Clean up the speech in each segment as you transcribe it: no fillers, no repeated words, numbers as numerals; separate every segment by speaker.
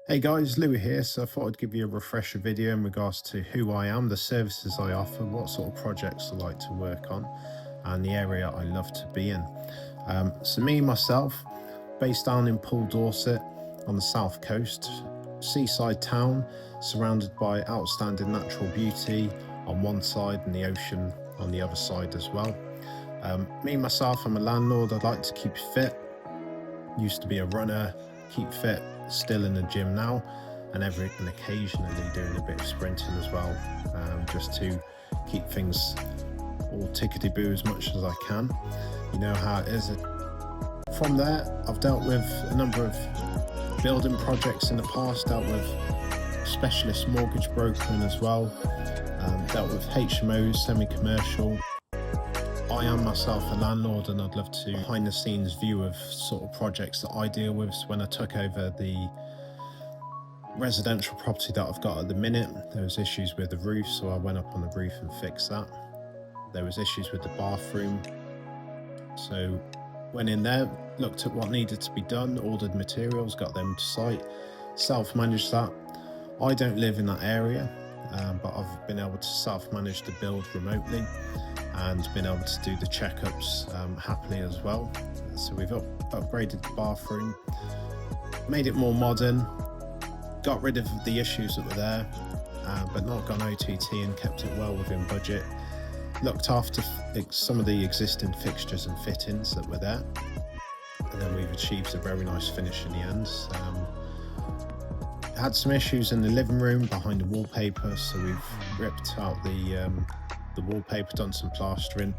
Speaker 1: Hey guys, Louis here. So I thought I'd give you a refresher video in regards to who I am, the services I offer, what sort of projects I like to work on, and the area I love to be in. So me, myself, based down in Poole, Dorset, on the south coast, seaside town, surrounded by outstanding natural beauty on one side and the ocean on the other side as well. Me, myself, I'm a landlord. I'd like to keep fit. Used to be a runner, keep fit, still in the gym now, and occasionally doing a bit of sprinting as well, just to keep things all tickety-boo as much as I can. You know how it is. From there, I've dealt with a number of building projects in the past, dealt with specialist mortgage brokering as well, dealt with HMOs, semi-commercial. I am myself a landlord, and I'd love to behind the scenes view of sort of projects that I deal with. So when I took over the residential property that I've got at the minute, there was issues with the roof, so I went up on the roof and fixed that. There was issues with the bathroom, so went in there, looked at what needed to be done, ordered materials, got them to site, self-managed that. I don't live in that area, but I've been able to self-manage the build remotely and been able to do the checkups happily as well. So we've upgraded the bathroom, made it more modern, got rid of the issues that were there, but not gone OTT and kept it well within budget. Looked after some of the existing fixtures and fittings that were there, and then we've achieved a very nice finish in the end. Had some issues in the living room behind the wallpaper, so we've ripped out the wallpaper, done some plastering,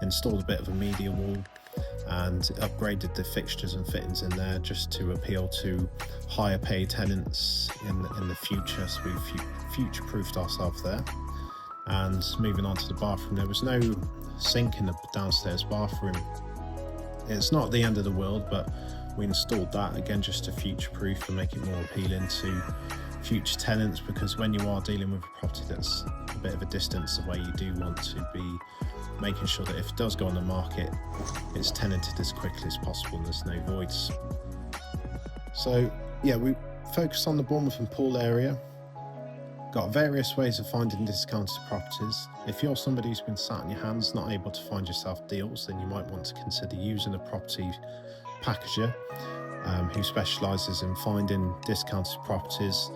Speaker 1: installed a bit of a media wall, and upgraded the fixtures and fittings in there just to appeal to higher paid tenants in the future. So we've future-proofed ourselves there. And moving on to the bathroom, there was no sink in the downstairs bathroom. It's not the end of the world, but we installed that again just to future-proof and make it more appealing to future tenants, because when you are dealing with a property that's a bit of a distance away, you do want to be making sure that if it does go on the market, it's tenanted as quickly as possible and there's no voids. So yeah, we focused on the Bournemouth and Poole area. Got various ways of finding discounted properties. If you're somebody who's been sat on your hands, not able to find yourself deals, then you might want to consider using a property packager who specialises in finding discounted properties,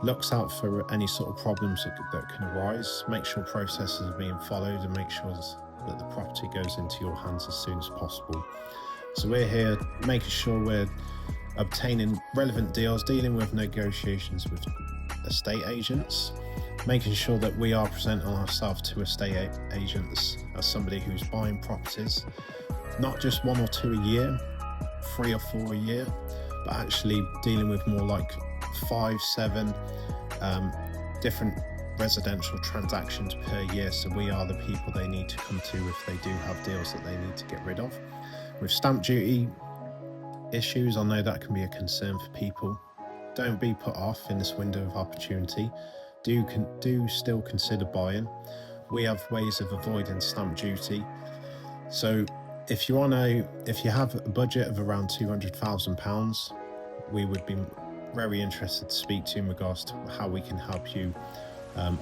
Speaker 1: looks out for any sort of problems that can arise, make sure processes are being followed, and make sure that the property goes into your hands as soon as possible. So we're here making sure we're obtaining relevant deals, dealing with negotiations with estate agents, making sure that we are presenting ourselves to estate agents as somebody who's buying properties, not just one or two a year, 3 or 4 a year, but actually dealing with more like 5, 7 different residential transactions per year. So we are the people they need to come to if they do have deals that they need to get rid of. With stamp duty issues, I know that can be a concern for people. Don't be put off in this window of opportunity. Do still consider buying. We have ways of avoiding stamp duty. So if you have a budget of around £200,000, we would be very interested to speak to you in regards to how we can help you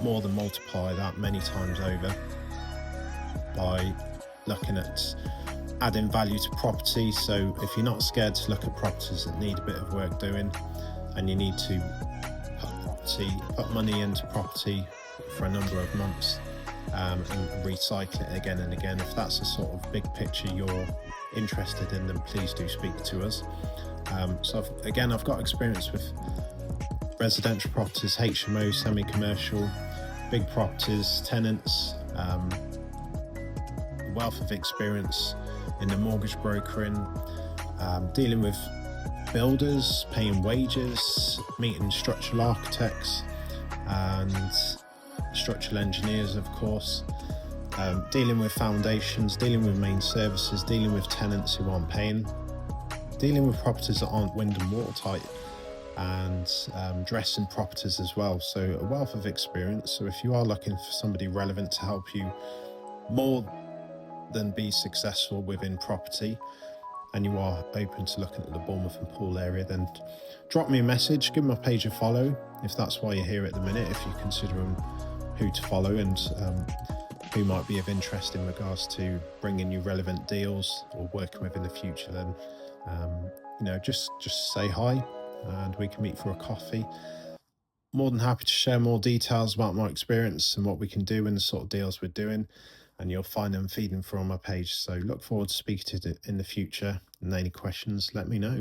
Speaker 1: more than multiply that many times over by looking at adding value to property. So if you're not scared to look at properties that need a bit of work doing, and you need to put money into property for a number of months and recycle it again and again, if that's the sort of big picture you're interested in, then please do speak to us. So I've got experience with residential properties, HMO, semi-commercial, big properties, tenants, wealth of experience in the mortgage brokering, dealing with builders, paying wages, meeting structural architects and structural engineers, of course, dealing with foundations, dealing with main services, dealing with tenants who aren't paying, dealing with properties that aren't wind and watertight, and dressing properties as well. So a wealth of experience. So if you are looking for somebody relevant to help you more than be successful within property, and you are open to looking at the Bournemouth and Poole area, then drop me a message, give my page a follow if that's why you're here at the minute, if you're considering who to follow and who might be of interest in regards to bringing you relevant deals or working with in the future, then just say hi and we can meet for a coffee. More than happy to share more details about my experience and what we can do and the sort of deals we're doing, and you'll find them feeding through on my page. So look forward to speaking to you in the future, and any questions, let me know.